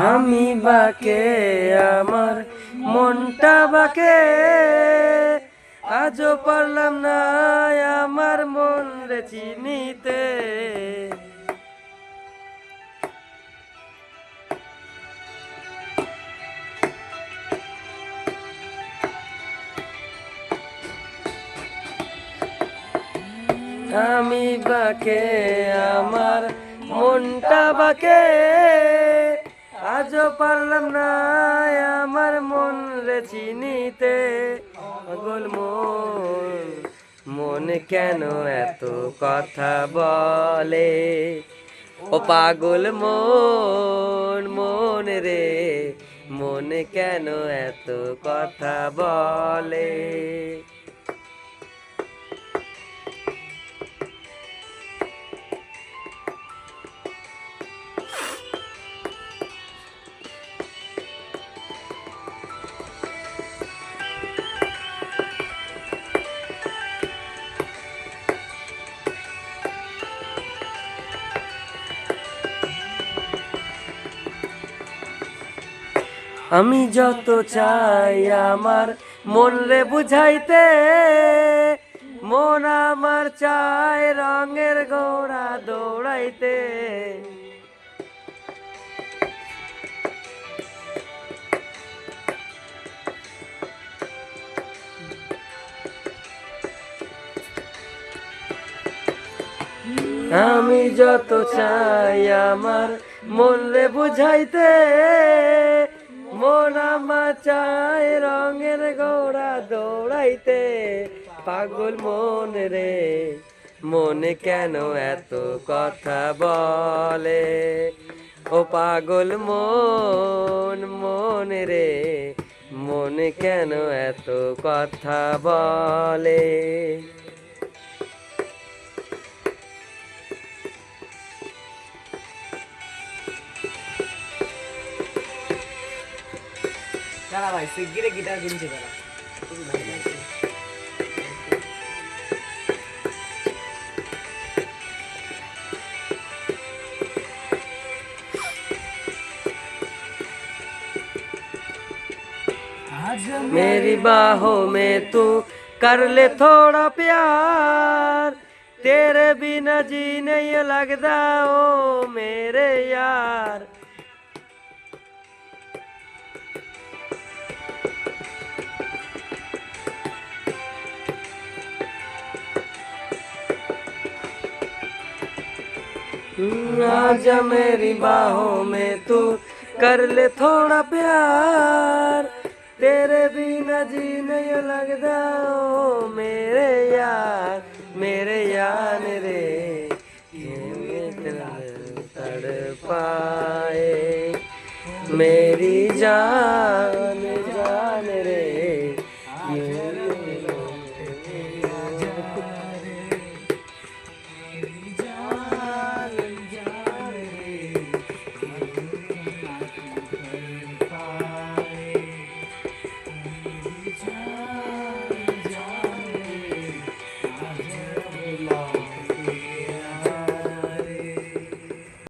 আমি বাকে আমার মনটা বাকে, আজও পারলাম না আমার মন রে চিনিতে। আমি বাকে আমার মনটা বাকে, আজও পারলাম না আমার মন রে চিনিতে। পাগল মন, মন কেন এত কথা বলে? ও পাগল মন, মন রে, মন কেন এত কথা বলে? আমি যত চাই আমার মন রে বুঝাইতে, মন আমার চায় রঙের ঘোড়া দৌড়াইতে। আমি যত চাই আমার মন রে বুঝাইতে, মন আমার চায় রঙের ঘোড়া দৌড়াইতে। পাগল মন রে, মন কেন এত কথা বলে? ও পাগল মন, মন রে, মন কেন এত কথা বলে? দাঁড়া ভাই, শিগগিরই গিটার কিনছি দাঁড়া। मेरी बाहों में तू कर ले थोड़ा प्यार, तेरे बिना जी नहीं लगता ओ मेरे यार। आजा मेरी बाहों में तू कर ले थोड़ा प्यार, तेरे बिना जी नहीं लगता ओ मेरे यार, मेरे यार रे। ये तड़पाए मेरी जान।